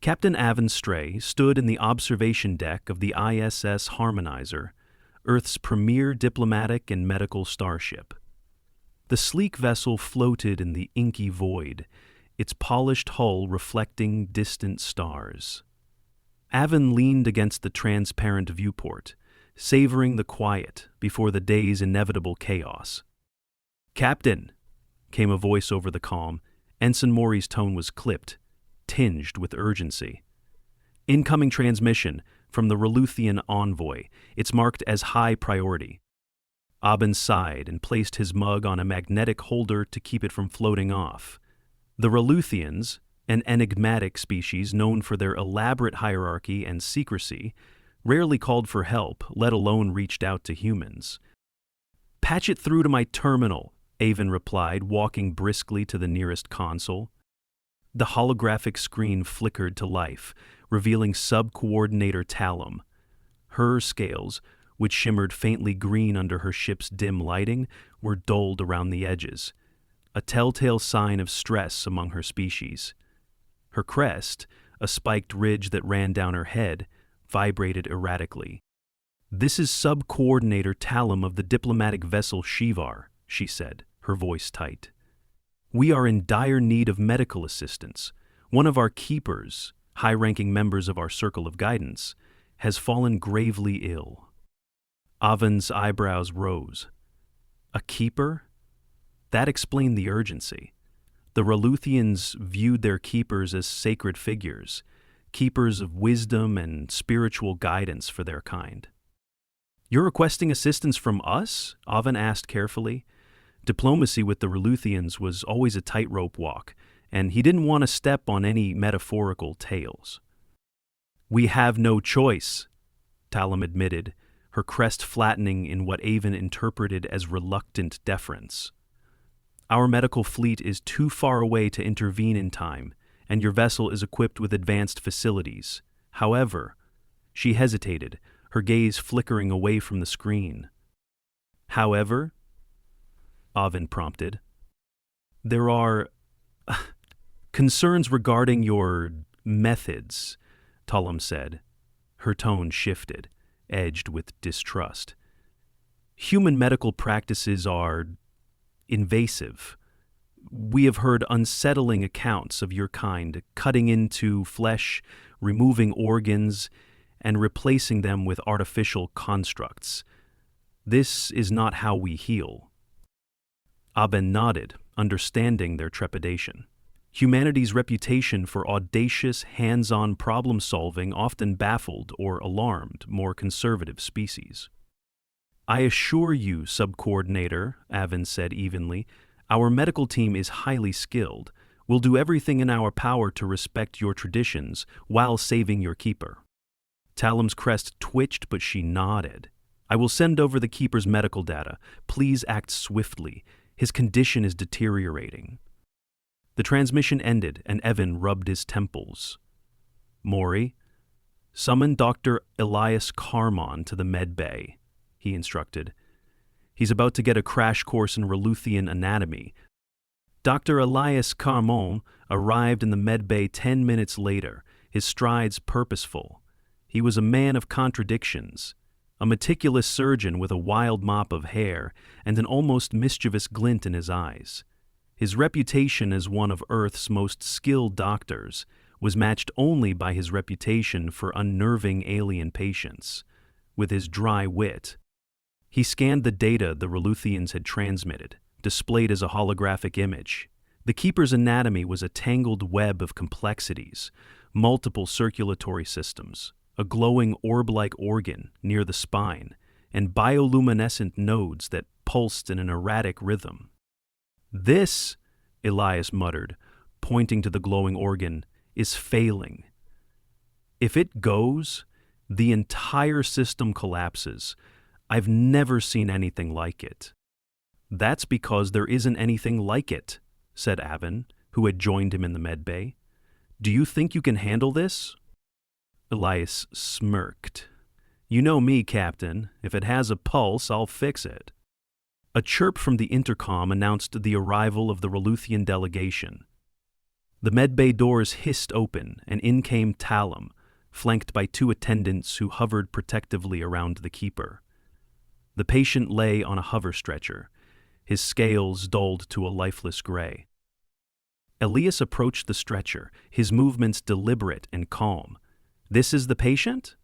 Captain Avon Stray stood in the observation deck of the ISS Harmonizer, Earth's premier diplomatic and medical starship. The sleek vessel floated in the inky void, its polished hull reflecting distant stars. Avon leaned against the transparent viewport, savoring the quiet before the day's inevitable chaos. "Captain," came a voice over the comm. Ensign Maury's tone was clipped, tinged with urgency. "Incoming transmission from the Rethian envoy. It's marked as high priority." Aben sighed and placed his mug on a magnetic holder to keep it from floating off. The Rethians, an enigmatic species known for their elaborate hierarchy and secrecy, rarely called for help, let alone reached out to humans. "Patch it through to my terminal," Avon replied, walking briskly to the nearest console. The holographic screen flickered to life, revealing sub-coordinator Talum. Her scales, which shimmered faintly green under her ship's dim lighting, were dulled around the edges, a telltale sign of stress among her species. Her crest, a spiked ridge that ran down her head, vibrated erratically. "This is sub-coordinator Talum of the diplomatic vessel Shivar," she said, her voice tight. "We are in dire need of medical assistance. One of our keepers, high-ranking members of our circle of guidance, has fallen gravely ill." Avon's eyebrows rose. A keeper? That explained the urgency. The Rethians viewed their keepers as sacred figures, keepers of wisdom and spiritual guidance for their kind. "You're requesting assistance from us?" Avon asked carefully. Diplomacy with the Rethians was always a tightrope walk, and he didn't want to step on any metaphorical tails. "We have no choice," Talum admitted, her crest flattening in what Avon interpreted as reluctant deference. "Our medical fleet is too far away to intervene in time, and your vessel is equipped with advanced facilities. However," she hesitated, her gaze flickering away from the screen. "However?" Avon prompted. "There are concerns regarding your methods," Talum said. Her tone shifted, edged with distrust. "Human medical practices are invasive. We have heard unsettling accounts of your kind, cutting into flesh, removing organs, and replacing them with artificial constructs. This is not how we heal." Aben nodded, understanding their trepidation. Humanity's reputation for audacious, hands-on problem-solving often baffled or alarmed more conservative species. "I assure you, Subcoordinator," Avon said evenly, "our medical team is highly skilled. We'll do everything in our power to respect your traditions while saving your keeper." Talum's crest twitched, but she nodded. "I will send over the keeper's medical data. Please act swiftly. His condition is deteriorating." The transmission ended, and Evan rubbed his temples. "Maury, summon Dr. Elias Carmon to the med bay," he instructed. "He's about to get a crash course in Rethian anatomy." Dr. Elias Carmon arrived in the med bay 10 minutes later, his strides purposeful. He was a man of contradictions, a meticulous surgeon with a wild mop of hair and an almost mischievous glint in his eyes. His reputation as one of Earth's most skilled doctors was matched only by his reputation for unnerving alien patients. With his dry wit, he scanned the data the Rethians had transmitted, displayed as a holographic image. The keeper's anatomy was a tangled web of complexities, multiple circulatory systems, a glowing orb-like organ near the spine, and bioluminescent nodes that pulsed in an erratic rhythm. "This," Elias muttered, pointing to the glowing organ, "is failing. If it goes, the entire system collapses. I've never seen anything like it." "That's because there isn't anything like it," said Avon, who had joined him in the med bay. "Do you think you can handle this?" Elias smirked. "You know me, Captain. If it has a pulse, I'll fix it." A chirp from the intercom announced the arrival of the Rethian delegation. The medbay doors hissed open, and in came Talum, flanked by 2 attendants who hovered protectively around the keeper. The patient lay on a hover stretcher, his scales dulled to a lifeless gray. Elias approached the stretcher, his movements deliberate and calm. "This is the patient?"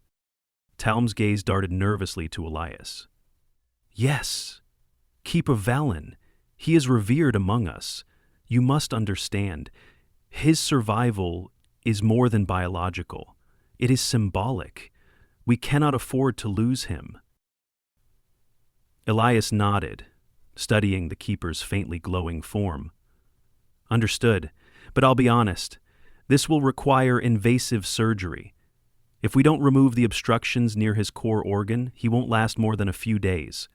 Talum's gaze darted nervously to Elias. "Yes, Keeper Valen. He is revered among us. You must understand, his survival is more than biological. It is symbolic. We cannot afford to lose him." Elias nodded, studying the keeper's faintly glowing form. "Understood, but I'll be honest. This will require invasive surgery. If we don't remove the obstructions near his core organ, he won't last more than a few days."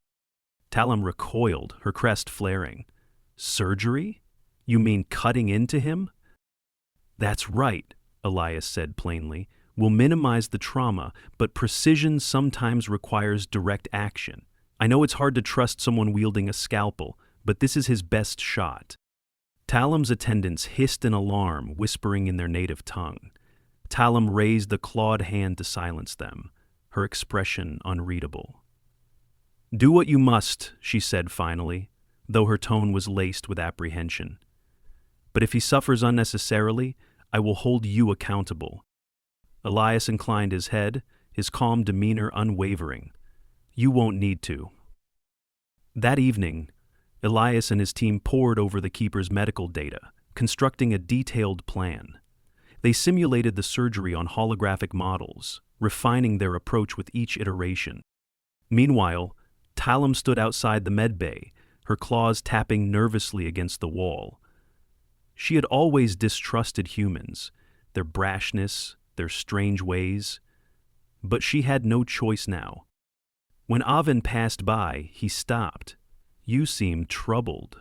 Talum recoiled, her crest flaring. "Surgery? You mean cutting into him?" "That's right," Elias said plainly. "We'll minimize the trauma, but precision sometimes requires direct action. I know it's hard to trust someone wielding a scalpel, but this is his best shot." Talum's attendants hissed in alarm, whispering in their native tongue. Talum raised a clawed hand to silence them, her expression unreadable. "Do what you must," she said finally, though her tone was laced with apprehension. "But if he suffers unnecessarily, I will hold you accountable." Elias inclined his head, his calm demeanor unwavering. "You won't need to." That evening, Elias and his team pored over the keeper's medical data, constructing a detailed plan. They simulated the surgery on holographic models, refining their approach with each iteration. Meanwhile, Talum stood outside the medbay, her claws tapping nervously against the wall. She had always distrusted humans, their brashness, their strange ways, but she had no choice now. When Avin passed by, he stopped. "You seem troubled."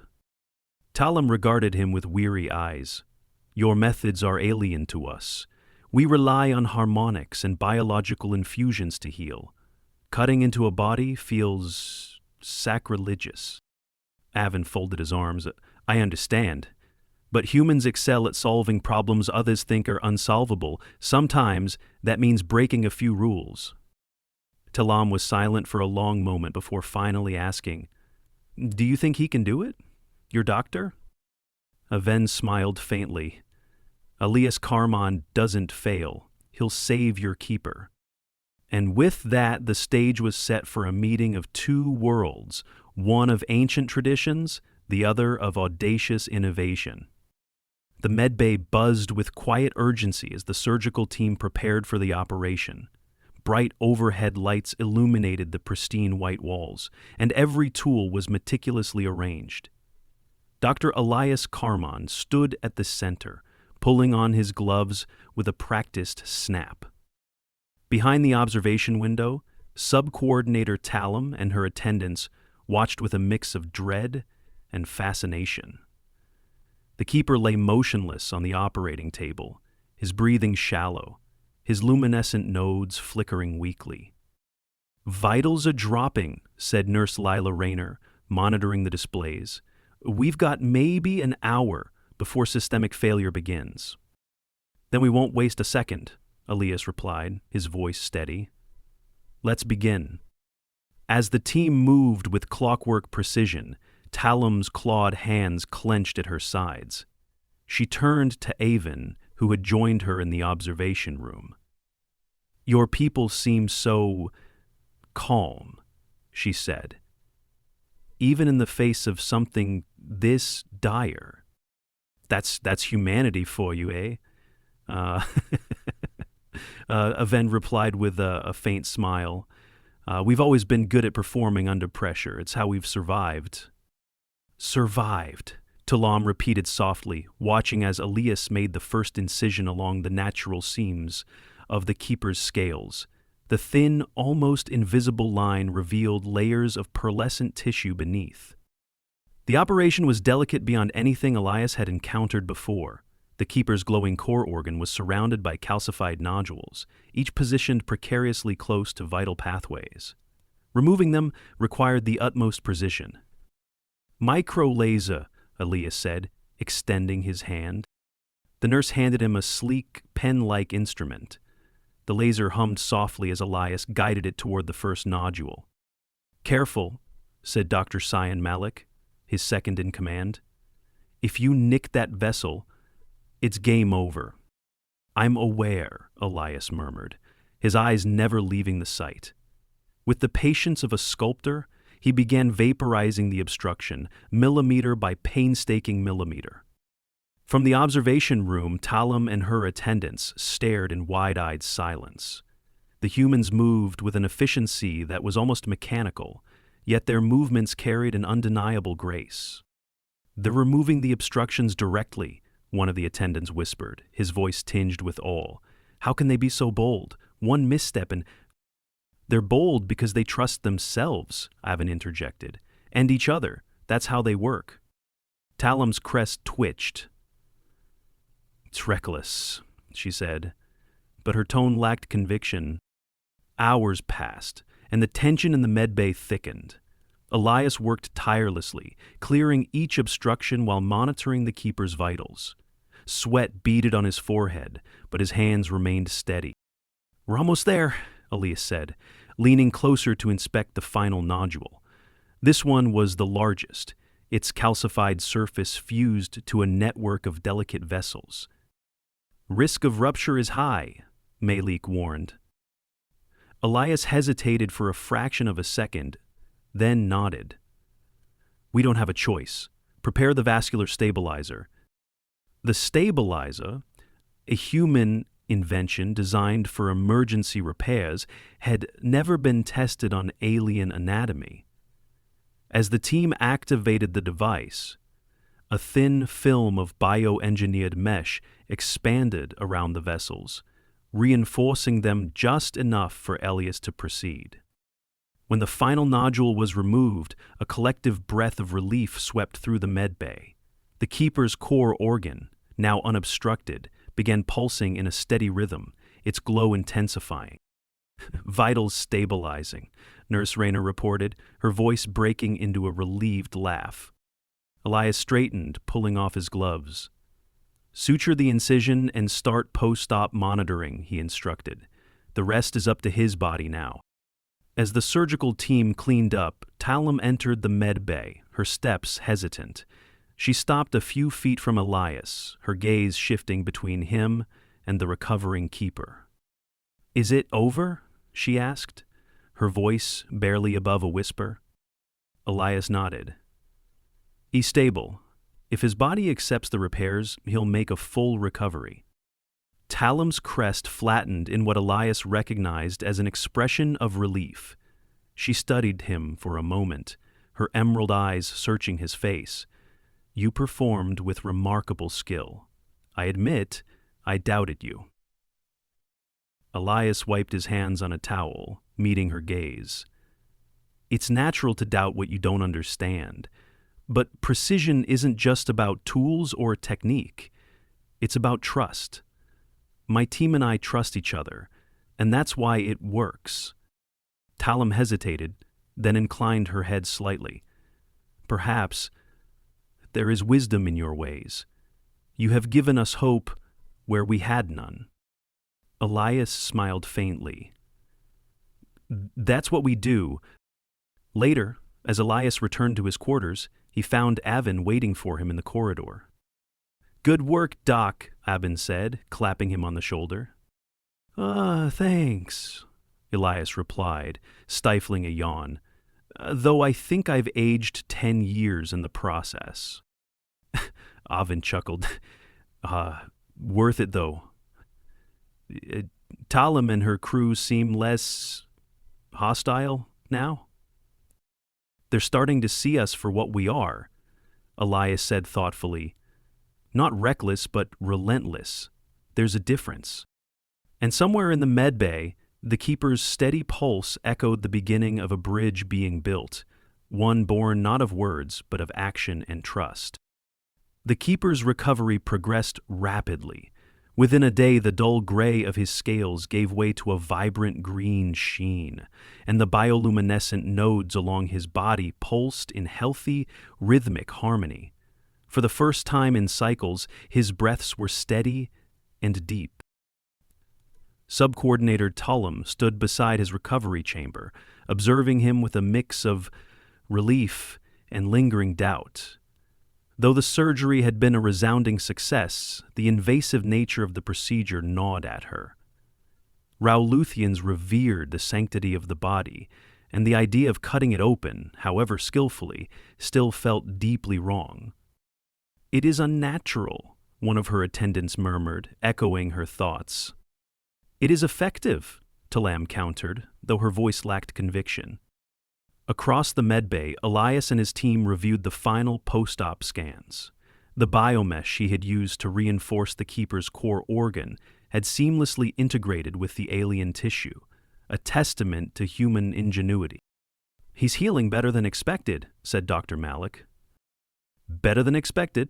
Talum regarded him with weary eyes. "Your methods are alien to us. We rely on harmonics and biological infusions to heal. Cutting into a body feels sacrilegious." Avin folded his arms. "I understand. But humans excel at solving problems others think are unsolvable. Sometimes that means breaking a few rules." Talum was silent for a long moment before finally asking, "Do you think he can do it? Your doctor?" Aven smiled faintly. "Elias Carmon doesn't fail. He'll save your keeper." And with that, the stage was set for a meeting of 2 worlds, one of ancient traditions, the other of audacious innovation. The medbay buzzed with quiet urgency as the surgical team prepared for the operation. Bright overhead lights illuminated the pristine white walls, and every tool was meticulously arranged. Dr. Elias Carmon stood at the center, pulling on his gloves with a practiced snap. Behind the observation window, Sub-Coordinator Talum and her attendants watched with a mix of dread and fascination. The keeper lay motionless on the operating table, his breathing shallow, his luminescent nodes flickering weakly. "Vitals are dropping," said Nurse Lila Rayner, monitoring the displays. "We've got maybe an hour before systemic failure begins." "Then we won't waste a second," Elias replied, his voice steady. "Let's begin." As the team moved with clockwork precision, Talum's clawed hands clenched at her sides. She turned to Avin, who had joined her in the observation room. "Your people seem so calm," she said, "even in the face of something this dire." That's humanity for you, eh?" Aven replied with a faint smile. "We've always been good at performing under pressure. It's how we've survived." "Survived," Talum repeated softly, watching as Elias made the first incision along the natural seams of the keeper's scales. The thin, almost invisible line revealed layers of pearlescent tissue beneath. The operation was delicate beyond anything Elias had encountered before. The keeper's glowing core organ was surrounded by calcified nodules, each positioned precariously close to vital pathways. Removing them required the utmost precision. "Micro laser," Elias said, extending his hand. The nurse handed him a sleek, pen-like instrument. The laser hummed softly as Elias guided it toward the first nodule. "Careful," said Dr. Cyan Malik, his second in command. "If you nick that vessel, it's game over." "I'm aware," Elias murmured, his eyes never leaving the sight. With the patience of a sculptor, he began vaporizing the obstruction, millimeter by painstaking millimeter. From the observation room, Talam and her attendants stared in wide-eyed silence. The humans moved with an efficiency that was almost mechanical, yet their movements carried an undeniable grace. "They're removing the obstructions directly," one of the attendants whispered, his voice tinged with awe. "How can they be so bold? One misstep and—" "They're bold because they trust themselves," Avin interjected. "And each other. That's how they work." Talam's crest twitched. "It's reckless," she said, but her tone lacked conviction. Hours passed, and the tension in the medbay thickened. Elias worked tirelessly, clearing each obstruction while monitoring the keeper's vitals. Sweat beaded on his forehead, but his hands remained steady. "We're almost there," Elias said, leaning closer to inspect the final nodule. This one was the largest, its calcified surface fused to a network of delicate vessels. "Risk of rupture is high," Malik warned. Elias hesitated for a fraction of a second, then nodded. "We don't have a choice. Prepare the vascular stabilizer." The stabilizer, a human invention designed for emergency repairs, had never been tested on alien anatomy. As the team activated the device, a thin film of bioengineered mesh expanded around the vessels, reinforcing them just enough for Elias to proceed. When the final nodule was removed, a collective breath of relief swept through the medbay. The keeper's core organ, now unobstructed, began pulsing in a steady rhythm, its glow intensifying. "Vitals stabilizing," Nurse Rayner reported, her voice breaking into a relieved laugh. Elias straightened, pulling off his gloves. "Suture the incision and start post-op monitoring," he instructed. "The rest is up to his body now." As the surgical team cleaned up, Talam entered the med bay, her steps hesitant. She stopped a few feet from Elias, her gaze shifting between him and the recovering keeper. "Is it over?" she asked, her voice barely above a whisper. Elias nodded. "He's stable. If his body accepts the repairs, he'll make a full recovery." Talam's crest flattened in what Elias recognized as an expression of relief. She studied him for a moment, her emerald eyes searching his face. "You performed with remarkable skill. I admit, I doubted you." Elias wiped his hands on a towel, meeting her gaze. "It's natural to doubt what you don't understand. But precision isn't just about tools or technique. It's about trust. My team and I trust each other, and that's why it works." Talam hesitated, then inclined her head slightly. "Perhaps there is wisdom in your ways. You have given us hope where we had none." Elias smiled faintly. "That's what we do." Later, as Elias returned to his quarters, he found Avin waiting for him in the corridor. "Good work, Doc," Avin said, clapping him on the shoulder. Thanks," Elias replied, stifling a yawn. "Though I think I've aged 10 years in the process." Avin chuckled. Worth it, though. Talam and her crew seem less hostile now." "They're starting to see us for what we are," Elias said thoughtfully. "Not reckless, but relentless. There's a difference." And somewhere in the medbay, the keeper's steady pulse echoed the beginning of a bridge being built, one born not of words, but of action and trust. The keeper's recovery progressed rapidly. Within a day, the dull gray of his scales gave way to a vibrant green sheen, and the bioluminescent nodes along his body pulsed in healthy, rhythmic harmony. For the first time in cycles, his breaths were steady and deep. Subcoordinator Tullum stood beside his recovery chamber, observing him with a mix of relief and lingering doubt. Though the surgery had been a resounding success, the invasive nature of the procedure gnawed at her. Rethians revered the sanctity of the body, and the idea of cutting it open, however skillfully, still felt deeply wrong. "It is unnatural," one of her attendants murmured, echoing her thoughts. "It is effective," Talam countered, though her voice lacked conviction. Across the medbay, Elias and his team reviewed the final post-op scans. The biomesh he had used to reinforce the keeper's core organ had seamlessly integrated with the alien tissue, a testament to human ingenuity. "He's healing better than expected," said Dr. Malik. "Better than expected?"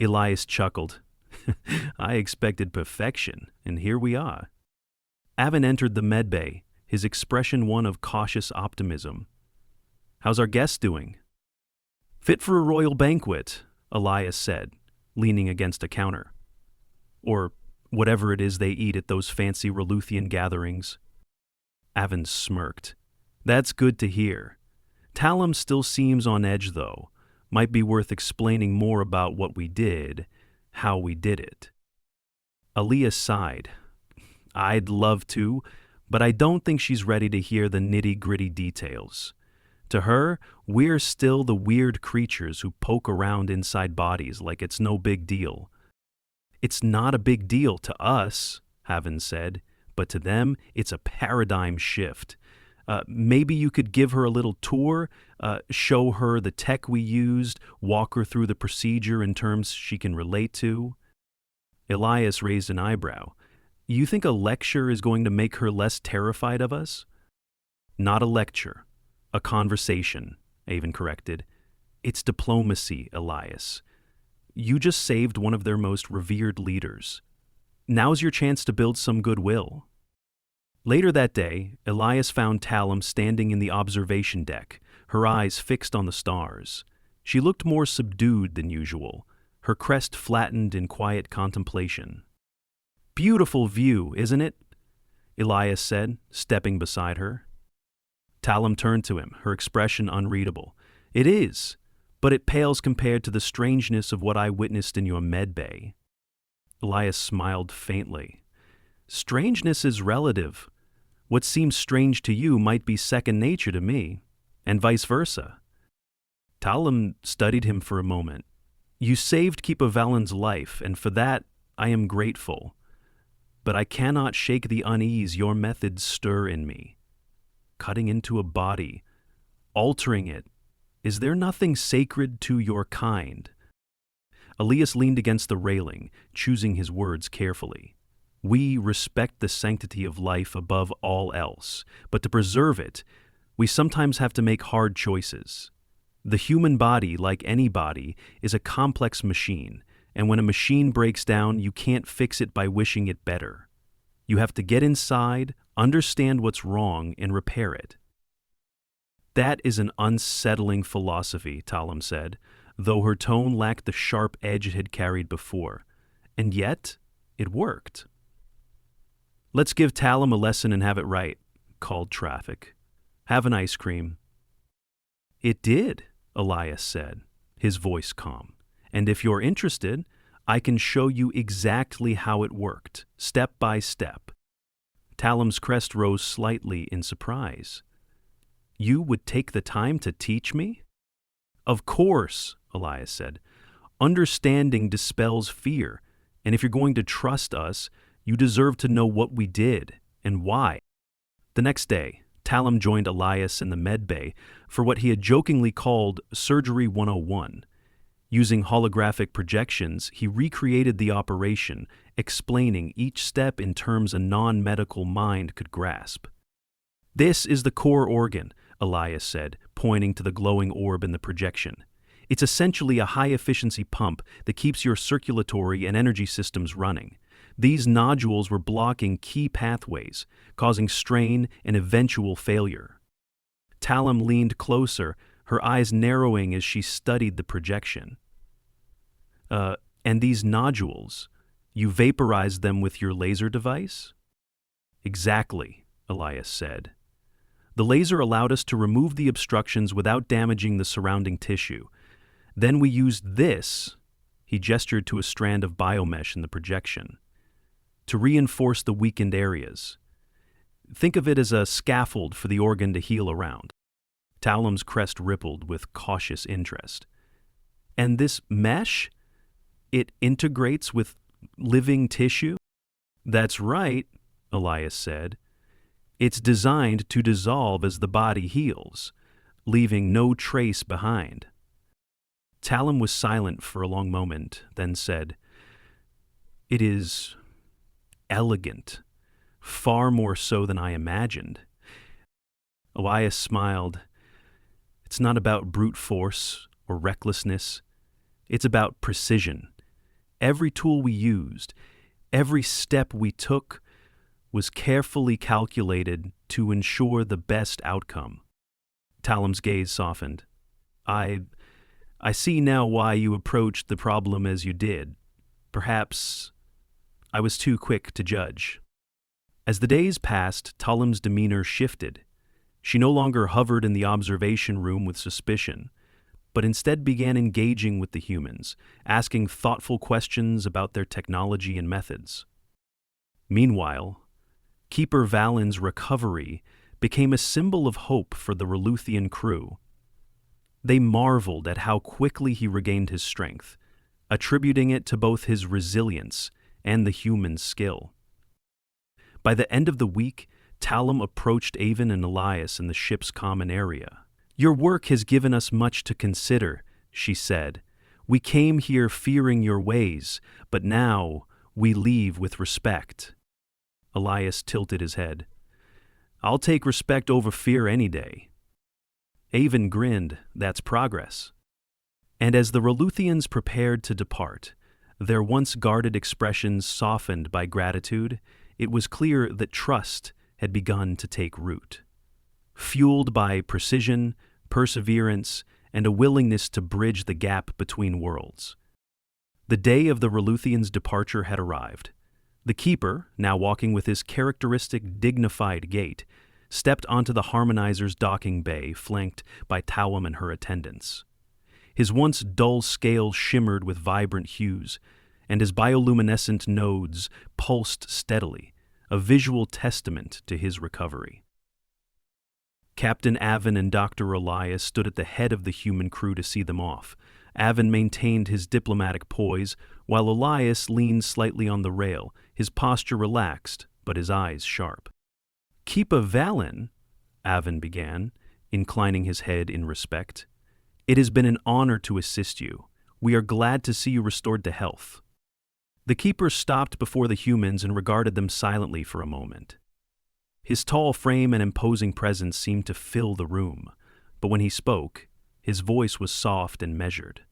Elias chuckled. "I expected perfection, and here we are." Avin entered the medbay, his expression one of cautious optimism. "How's our guest doing?" "Fit for a royal banquet," Elias said, leaning against a counter. "Or whatever it is they eat at those fancy Rethian gatherings." Avin smirked. "That's good to hear. Talam still seems on edge, though. Might be worth explaining more about what we did, how we did it." Elias sighed. "I'd love to, but I don't think she's ready to hear the nitty-gritty details. To her, we're still the weird creatures who poke around inside bodies like it's no big deal." "It's not a big deal to us," Avin said, "but to them, it's a paradigm shift. Maybe you could give her a little tour, show her the tech we used, walk her through the procedure in terms she can relate to." Elias raised an eyebrow. "You think a lecture is going to make her less terrified of us?" "Not a lecture. A conversation," Avin corrected. "It's diplomacy, Elias. You just saved one of their most revered leaders. Now's your chance to build some goodwill." Later that day, Elias found Talam standing in the observation deck, her eyes fixed on the stars. She looked more subdued than usual, her crest flattened in quiet contemplation. "Beautiful view, isn't it?" Elias said, stepping beside her. Talam turned to him, her expression unreadable. "It is, but it pales compared to the strangeness of what I witnessed in your medbay." Elias smiled faintly. "Strangeness is relative. What seems strange to you might be second nature to me, and vice versa." Talam studied him for a moment. "You saved Keeper Valen's life, and for that I am grateful. But I cannot shake the unease your methods stir in me. Cutting into a body, altering it, is there nothing sacred to your kind?" Elias leaned against the railing, choosing his words carefully. "We respect the sanctity of life above all else, but to preserve it, we sometimes have to make hard choices. The human body, like any body, is a complex machine, and when a machine breaks down, you can't fix it by wishing it better. You have to get inside, understand what's wrong, and repair it." "That is an unsettling philosophy," Talam said, though her tone lacked the sharp edge it had carried before. And yet, it worked. "Let's give Talam a lesson and have it right," called Traffic. "Have an ice cream." "It did," Elias said, his voice calm. "And if you're interested, I can show you exactly how it worked, step by step." Talam's crest rose slightly in surprise. "You would take the time to teach me?" "Of course," Elias said. "Understanding dispels fear, and if you're going to trust us, you deserve to know what we did and why." The next day, Talam joined Elias in the medbay for what he had jokingly called Surgery 101. Using holographic projections, he recreated the operation, explaining each step in terms a non-medical mind could grasp. "This is the core organ," Elias said, pointing to the glowing orb in the projection. "It's essentially a high-efficiency pump that keeps your circulatory and energy systems running. These nodules were blocking key pathways, causing strain and eventual failure." Talam leaned closer, her eyes narrowing as she studied the projection. And these nodules, you vaporized them with your laser device? Exactly, Elias said. The laser allowed us to remove the obstructions without damaging the surrounding tissue. Then we used this, he gestured to a strand of biomesh in the projection, to reinforce the weakened areas. Think of it as a scaffold for the organ to heal around. Talam's crest rippled with cautious interest. And this mesh? It integrates with living tissue? That's right, Elias said. It's designed to dissolve as the body heals, leaving no trace behind. Talam was silent for a long moment, then said, "It is elegant, far more so than I imagined." Elias smiled. "It's not about brute force or recklessness. It's about precision. Every tool we used, every step we took, was carefully calculated to ensure the best outcome." Talam's gaze softened. I see now why you approached the problem as you did. Perhaps I was too quick to judge. As the days passed, Talam's demeanor shifted. She no longer hovered in the observation room with suspicion, but instead began engaging with the humans, asking thoughtful questions about their technology and methods. Meanwhile, Keeper Valen's recovery became a symbol of hope for the Rethian crew. They marveled at how quickly he regained his strength, attributing it to both his resilience and the human skill. By the end of the week, Talam approached Avon and Elias in the ship's common area. "Your work has given us much to consider," she said. "We came here fearing your ways, but now we leave with respect." Elias tilted his head. "I'll take respect over fear any day." Avon grinned. "That's progress." And as the Rethians prepared to depart, their once guarded expressions softened by gratitude, it was clear that trust had begun to take root. Fueled by precision, perseverance, and a willingness to bridge the gap between worlds. The day of the Rethians' departure had arrived. The keeper, now walking with his characteristic dignified gait, stepped onto the harmonizer's docking bay, flanked by Talam and her attendants. His once dull scale shimmered with vibrant hues, and his bioluminescent nodes pulsed steadily, a visual testament to his recovery. Captain Avon and Dr. Elias stood at the head of the human crew to see them off. Avon maintained his diplomatic poise, while Elias leaned slightly on the rail, his posture relaxed, but his eyes sharp. "Keeper Valen," Avon began, inclining his head in respect, "it has been an honor to assist you. We are glad to see you restored to health." The keeper stopped before the humans and regarded them silently for a moment. His tall frame and imposing presence seemed to fill the room, but when he spoke, his voice was soft and measured.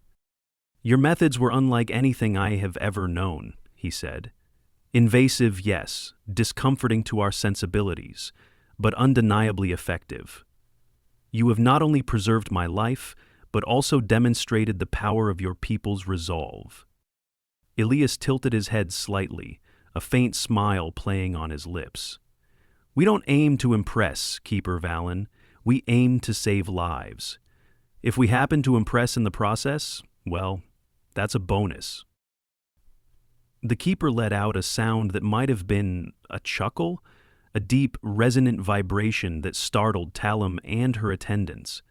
"Your methods were unlike anything I have ever known," he said. "Invasive, yes, discomforting to our sensibilities, but undeniably effective. You have not only preserved my life, but also demonstrated the power of your people's resolve." Elias tilted his head slightly, a faint smile playing on his lips. "We don't aim to impress, Keeper Valen. We aim to save lives. If we happen to impress in the process, well, that's a bonus." The keeper let out a sound that might have been a chuckle, a deep, resonant vibration that startled Talam and her attendants.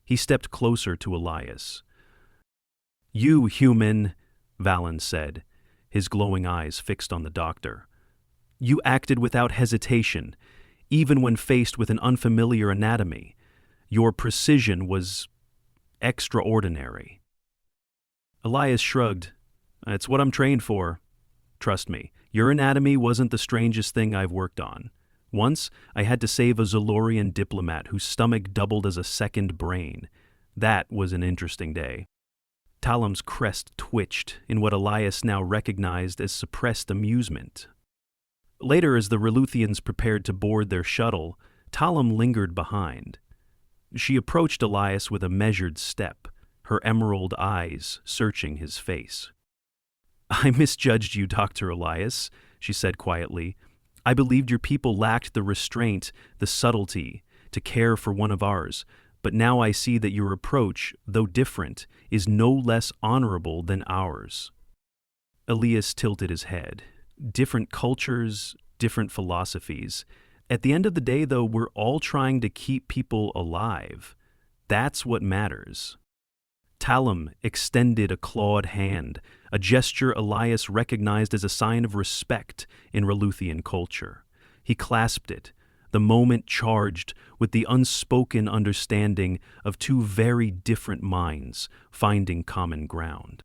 He stepped closer to Elias. "You, human," Valen said, his glowing eyes fixed on the doctor. "You acted without hesitation, even when faced with an unfamiliar anatomy. Your precision was extraordinary." Elias shrugged. "It's what I'm trained for. Trust me, your anatomy wasn't the strangest thing I've worked on. Once, I had to save a Zolorian diplomat whose stomach doubled as a second brain. That was an interesting day." Talam's crest twitched in what Elias now recognized as suppressed amusement. Later, as the Rethians prepared to board their shuttle, Talam lingered behind. She approached Elias with a measured step, her emerald eyes searching his face. "I misjudged you, Dr. Elias," she said quietly. "I believed your people lacked the restraint, the subtlety, to care for one of ours, but now I see that your approach, though different, is no less honorable than ours." Elias tilted his head. Different cultures, different philosophies. At the end of the day, though, we're all trying to keep people alive. That's what matters. Talum extended a clawed hand, a gesture Elias recognized as a sign of respect in Rethian culture. He clasped it, the moment charged with the unspoken understanding of two very different minds finding common ground.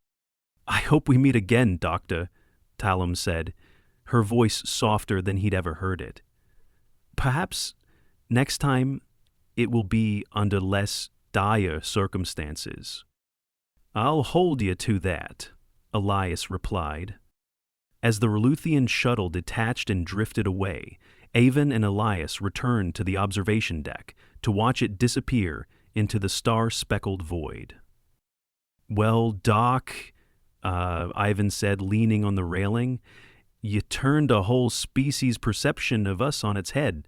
"I hope we meet again, Doctor," Talum said, her voice softer than he'd ever heard it. "Perhaps next time it will be under less dire circumstances." "I'll hold you to that," Elias replied. As the Rethian shuttle detached and drifted away, Avon and Elias returned to the observation deck to watch it disappear into the star-speckled void. "Well, Doc," Ivan said, leaning on the railing, "you turned a whole species' perception of us on its head.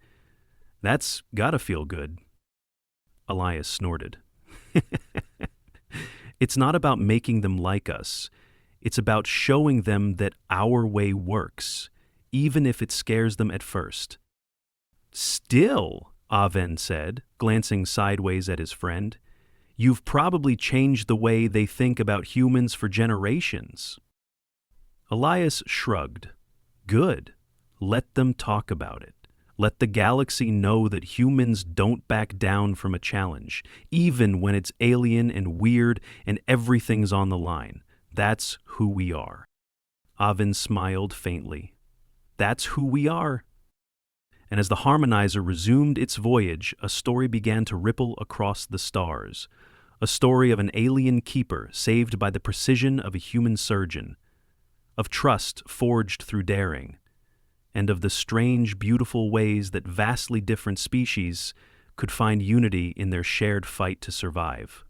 That's gotta feel good." Elias snorted. "It's not about making them like us. It's about showing them that our way works, even if it scares them at first." "Still," Aven said, glancing sideways at his friend, "you've probably changed the way they think about humans for generations." Elias shrugged. "Good. Let them talk about it. Let the galaxy know that humans don't back down from a challenge, even when it's alien and weird and everything's on the line. That's who we are." Aven smiled faintly. "That's who we are." And as the harmonizer resumed its voyage, a story began to ripple across the stars. A story of an alien keeper saved by the precision of a human surgeon, of trust forged through daring, and of the strange, beautiful ways that vastly different species could find unity in their shared fight to survive.